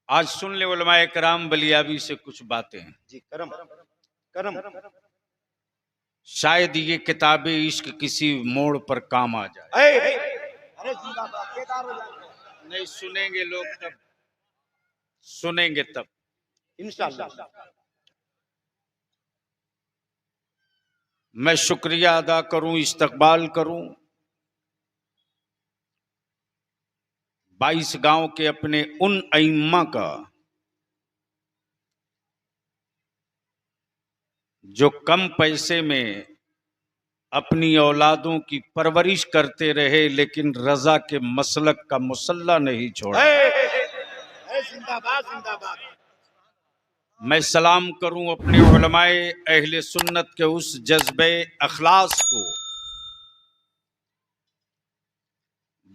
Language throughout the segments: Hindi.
आज सुन ले उलमाए कराम बलियाबी से कुछ बातें जी। करम करम। शायद ये किताब इश्क किसी मोड़ पर काम आ जाए। अरे जिंदाबाद, बेकार हो जाएंगे। नहीं सुनेंगे लोग तब, सुनेंगे तब। इंशाअल्लाह। मैं शुक्रिया अदा करूं, इस्तकबाल करूं 22 गांव के अपने उन अइम्मा का जो कम पैसे में अपनी औलादों की परवरिश करते रहे लेकिन रजा के मसलक का मुसल्ला नहीं छोड़ा। जिंदाबाद जिंदाबाद। मैं सलाम करूं अपने उलमाए अहले सुन्नत के उस जज्बे अखलास को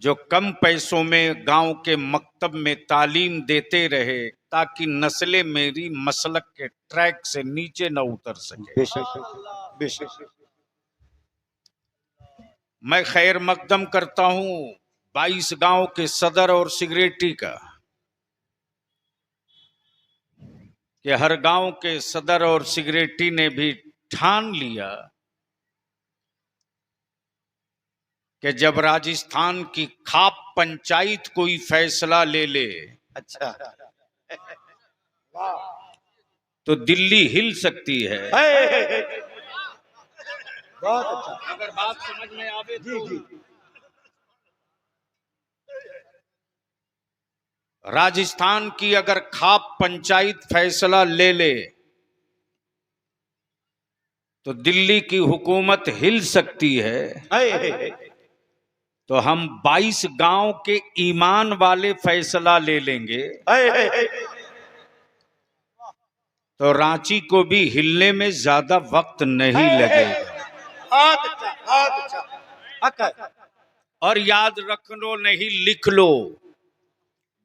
जो कम पैसों में गांव के मकतब में तालीम देते रहे ताकि नस्लें मेरी मसलक के ट्रैक से नीचे न उतर सके। बेशक बेशक। मैं खैर मकदम करता हूं 22 गांव के सदर और सिगरेटी का कि हर गांव के सदर और सिगरेटी ने भी ठान लिया कि जब राजस्थान की खाप पंचायत कोई फैसला ले ले अच्छा। तो दिल्ली हिल सकती है। बहुत अच्छा। अगर बात समझ में आवे तो जी। राजस्थान की अगर खाप पंचायत फैसला ले ले तो दिल्ली की हुकूमत हिल सकती है। तो हम 22 गांव के ईमान वाले फैसला ले लेंगे तो रांची को भी हिलने में ज्यादा वक्त नहीं लगेगा। बहुत अच्छा बहुत अच्छा। और याद रख लो, नहीं लिख लो,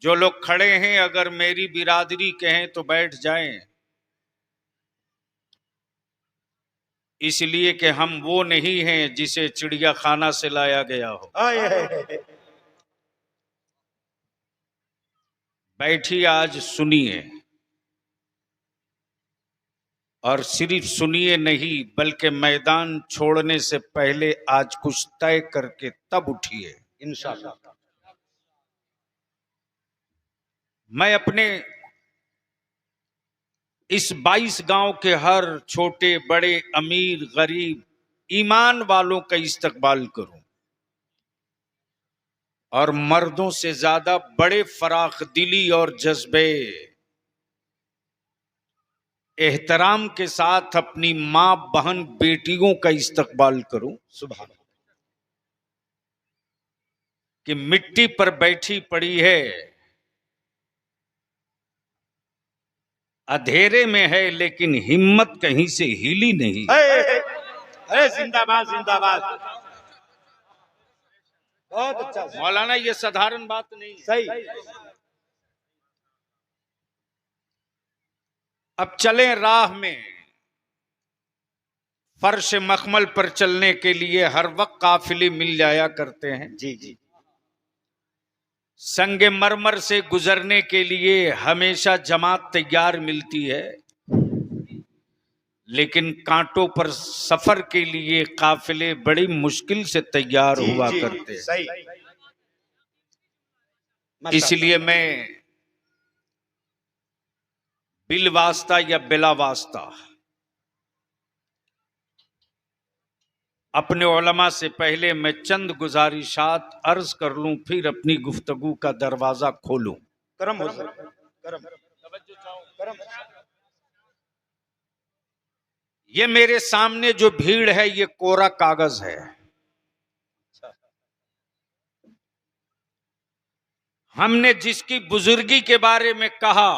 जो लोग खड़े हैं अगर मेरी बिरादरी कहें तो बैठ जाएं, इसलिए कि हम वो नहीं हैं जिसे चिड़िया खाना से लाया गया हो। बैठिए, आज सुनिए, और सिर्फ सुनिए नहीं बल्कि मैदान छोड़ने से पहले आज कुछ तय करके तब उठिए इंशाअल्लाह। मैं अपने इस 22 गांव के हर छोटे बड़े अमीर गरीब ईमान वालों का इस्तकबाल करूं और मर्दों से ज्यादा बड़े फराख दिली और जज्बे एहतराम के साथ अपनी मां बहन बेटियों का इस्तकबाल करूं। सुभान कि मिट्टी पर बैठी पड़ी है, अंधेरे में है लेकिन हिम्मत कहीं से हिली नहीं। अरे जिंदाबाद जिंदाबाद। बहुत अच्छा मौलाना, ये साधारण बात नहीं। सही। अब चलें राह में, फर्श मखमल पर चलने के लिए हर वक्त काफिले मिल जाया करते हैं। जी जी। संगे मरमर से गुजरने के लिए हमेशा जमात तैयार मिलती है, लेकिन कांटों पर सफर के लिए काफिले बड़ी मुश्किल से तैयार हुआ करते हैं। सही। इसलिए मैं बिल वास्ता या बिला वास्ता अपने उलमा से पहले मैं चंद गुजारिशात अर्ज कर लूं, फिर अपनी गुफ्तगू का दरवाजा खोलूं। करम हो सर, करम। ये मेरे सामने जो भीड़ है ये कोरा कागज है। हमने जिसकी बुजुर्गी के बारे में कहा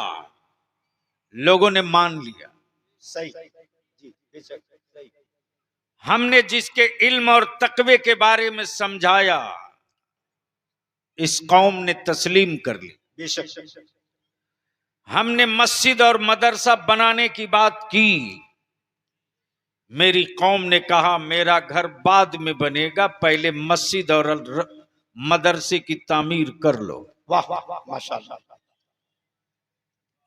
लोगों ने मान लिया। सही जी, बेशक सही। हमने जिसके इल्म और तकवे के बारे में समझाया इस कौम ने तस्लीम कर ली। बेशक। हमने मस्जिद और मदरसा बनाने की बात की, मेरी कौम ने कहा मेरा घर बाद में बनेगा, पहले मस्जिद और मदरसे की तामीर कर लो। वाह वाह माशाअल्लाह।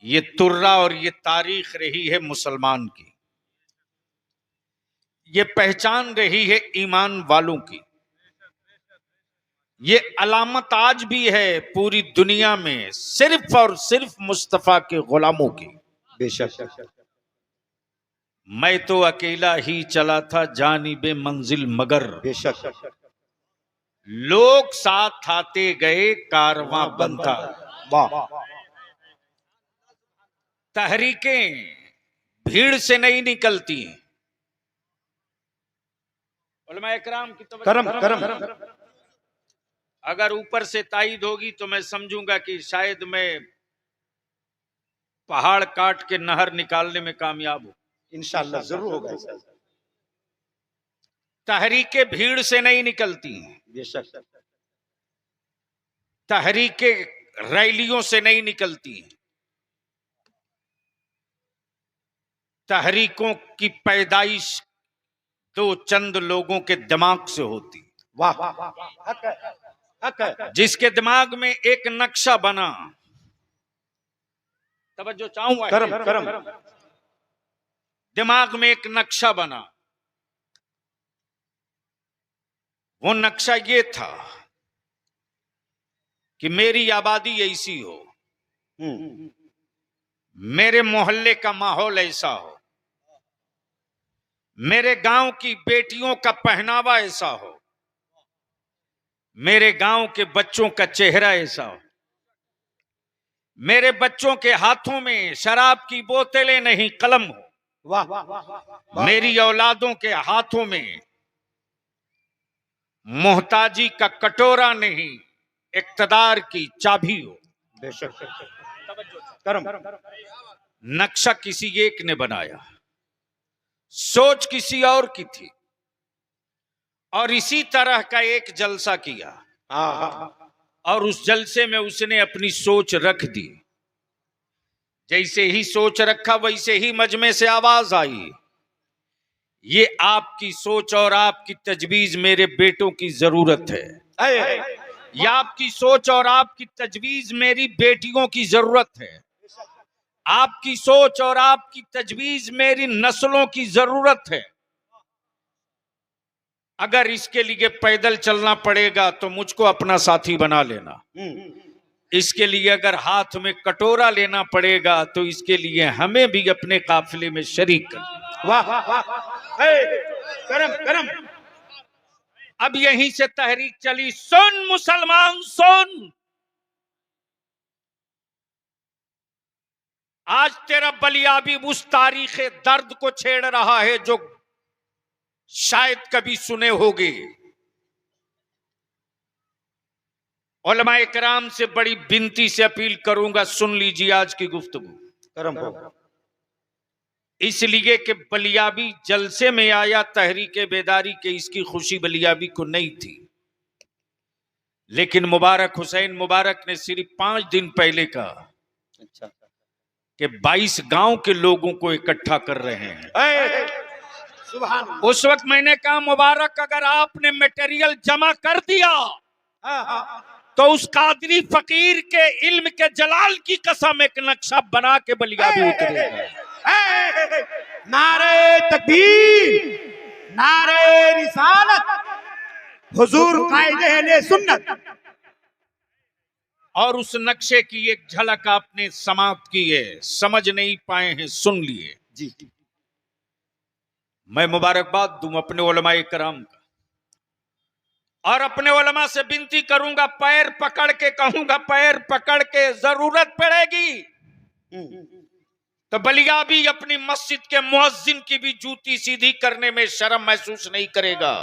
ये तुर्रा और ये तारीख रही है मुसलमान की, ये पहचान रही है ईमान वालों की, ये अलामत आज भी है पूरी दुनिया में सिर्फ और सिर्फ मुस्तफा के गुलामों की। बेशक मैं तो अकेला ही चला था जानिबे मंजिल मगर, बेशक लोग साथ आते गए कारवां बनता। वाह तहरीकें भीड़ से नहीं निकलती हैं। उलमा इकराम की करम करम अगर ऊपर से तायीद होगी तो मैं समझूंगा कि शायद मैं पहाड़ काट के नहर निकालने में कामयाब हूं। इंशाअल्लाह जरूर होगा ऐसा। तहरीकें भीड़ से नहीं निकलती हैं, बेशक तहरीकें रैलियों से नहीं निकलती हैं, तहरीकों की पैदाइश दो चंद लोगों के दिमाग से होती। वाह हक है, हक है। जिसके दिमाग में एक नक्शा बना, तवज्जो चाहूंगा, करम करम दिमाग में एक नक्शा बना, वो नक्शा ये था कि मेरी आबादी ऐसी हो, मेरे मोहल्ले का माहौल ऐसा हो, मेरे गांव की बेटियों का पहनावा ऐसा हो, मेरे गांव के बच्चों का चेहरा ऐसा हो, मेरे बच्चों के हाथों में शराब की बोतलें नहीं कलम हो, वाह मेरी औलादों के हाथों में मोहताजी का कटोरा नहीं इक्तदार की चाबी हो। बेशक करम नक्शा किसी एक ने बनाया, सोच किसी और की थी, और इसी तरह का एक जलसा किया और उस जलसे में उसने अपनी सोच रख दी। जैसे ही सोच रखा वैसे ही मजमे से आवाज आई, ये आपकी सोच और आपकी तजवीज मेरे बेटों की जरूरत है। ये आपकी सोच और आपकी तजवीज मेरी बेटियों की जरूरत है। आपकी सोच और आपकी तजवीज मेरी नस्लों की जरूरत है। अगर इसके लिए पैदल चलना पड़ेगा तो मुझको अपना साथी बना लेना, इसके लिए अगर हाथ में कटोरा लेना पड़ेगा तो इसके लिए हमें भी अपने काफिले में शरीक करना। वाह करम करम। अब यहीं से तहरीक चली, सुन मुसलमान सुन, आज तेरा बलियाबी उस तारीखे दर्द को छेड़ रहा है जो शायद कभी सुने होगे। उलमाए कराम से बड़ी विनती से अपील करूंगा, सुन लीजिए आज की गुफ्तगू। करम इसलिए कि बलियाबी जलसे में आया तहरीके बेदारी के, इसकी खुशी बलियाबी को नहीं थी, लेकिन मुबारक हुसैन मुबारक ने सिर्फ 5 दिन पहले कहा अच्छा कि 22 गांव के लोगों को इकट्ठा कर रहे हैं। सुभान। उस वक्त मैंने कहा मुबारक अगर आपने मटेरियल जमा कर दिया तो उस कादरी फकीर के इल्म के जलाल की कसम एक नक्शा बना के बलियाबी उतरेगा। नारे तकबीर, नारे रिसालत, हुजूर कायदे अहले सुन्नत। और उस नक्शे की एक झलक आपने समाप्त की है, समझ नहीं पाए हैं, सुन लिए। जी मैं मुबारकबाद दूं अपने उलमाए कराम का, और अपने उलमा से विनती करूंगा, पैर पकड़ के कहूंगा, पैर पकड़ के जरूरत पड़ेगी तो बलियाबी अपनी मस्जिद के मुअज्जिन की भी जूती सीधी करने में शर्म महसूस नहीं करेगा।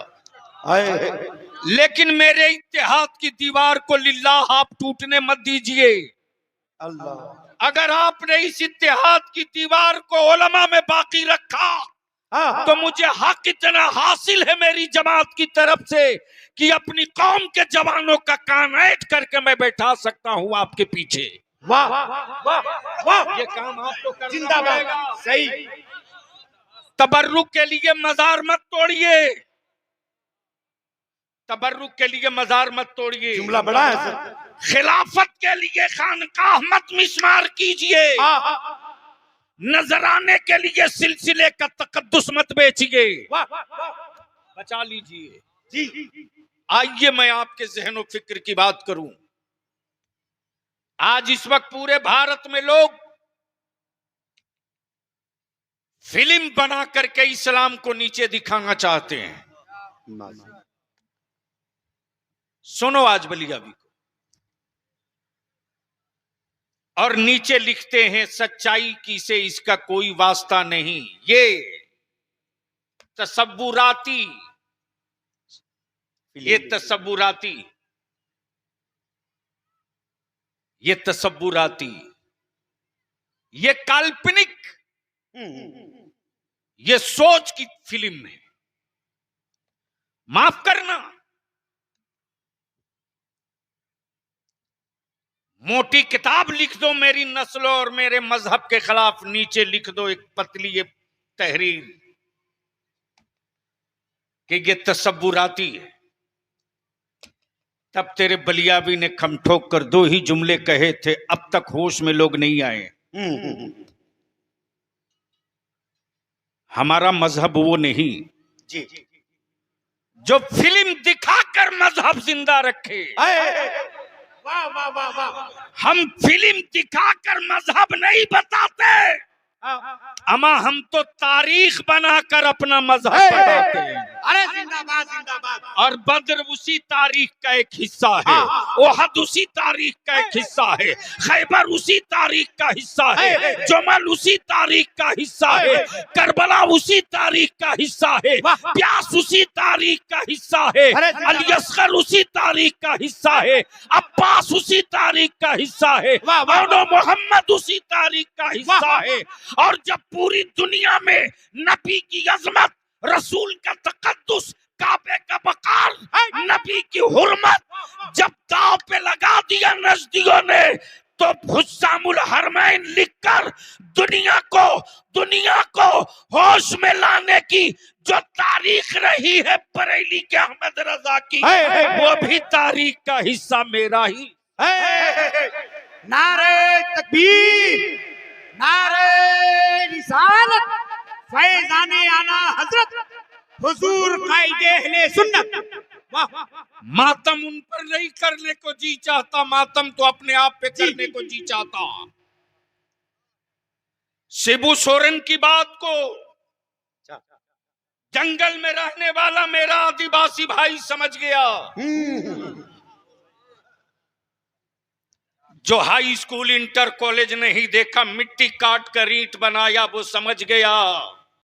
लेकिन मेरे इत्तेहाद की दीवार को लिल्लाह आप टूटने मत दीजिए। अल्लाह। अगर आपने इस इत्तेहाद की दीवार को उलमा में बाकी रखा तो मुझे हक इतना हासिल है मेरी जमात की तरफ से कि अपनी कौम के जवानों का कान ऐंठ करके मैं बैठा सकता हूं आपके पीछे। वाह वाह वाह, ये काम आपको करना जिंदाबाद। पड़ेगा। सही। तबर्रुक के लिए मजार मत तोड़िए, तबर्रुक के लिए मजार मत तोड़िए। जुमला बड़ा है सर। खिलाफत के लिए खानकाह मत मिस्मार कीजिए, नजराने के लिए सिलसिले का तकद्दुस मत बेचिए, बचा लीजिए। जी आइए मैं आपके ज़हन व फिक्र की बात करूं। आज इस वक्त पूरे भारत में लोग फिल्म बना करके इस्लाम को नीचे दिखाना चाहते हैं। सुनो आज बलियाबी को, और नीचे लिखते हैं सच्चाई की से इसका कोई वास्ता नहीं। ये तसव्वुराती, ये तसव्वुराती, ये तसव्वुराती, ये काल्पनिक, ये सोच की फिल्म है। माफ करना, मोटी किताब लिख दो मेरी नस्ल और मेरे मजहब के खिलाफ, नीचे लिख दो एक पतली ये तहरीर कि ये तसव्वुराती है। तब तेरे बलियाबी ने खम ठोक कर दो ही जुमले कहे थे, अब तक होश में लोग नहीं आए। हमारा मजहब वो नहीं जी जो फिल्म दिखाकर मजहब जिंदा रखे। वाह वाह वाह वाह। हम फिल्म दिखाकर मजहब नहीं बताते, अमा हम तो तारीख बनाकर अपना मजहब बताते हैं। अरे जिंदाबाद जिंदाबाद। और बद्र उसी तारीख का एक हिस्सा है, ओहद उसी तारीख का एक हिस्सा है, खैबर उसी तारीख का हिस्सा है, जमल उसी तारीख का हिस्सा है, करबला उसी तारीख का हिस्सा है, प्यास उसी तारीख का हिस्सा है, अली असगर उसी तारीख का हिस्सा है, अब्बास उसी तारीख का हिस्सा है, और मोहम्मद उसी तारीख का हिस्सा है। और जब पूरी दुनिया में नबी की अजमत, रसूल का तकद्दुस, काबे का वकार, नबी की हुर्मत जब दांव पे लगा दिया नजदियों ने, तो हुस्सामुल हरमैन लिखकर दुनिया को होश में लाने की जो तारीख रही है बरेली के अहमद रजा की, वो भी तारीख का हिस्सा मेरा ही। नारे तकबीर, नारे रिसालत, फैज़ाने आला हजरत हुजूर कायदे अहले सुन्नत। वाह। मातम उन पर नहीं करने को जी चाहता, मातम तो अपने आप पे करने को जी चाहता। शिबू सोरेन की बात को जंगल में रहने वाला मेरा आदिवासी भाई समझ गया, जो हाई स्कूल इंटर कॉलेज नहीं देखा, मिट्टी काट कर ईंट बनाया, वो समझ गया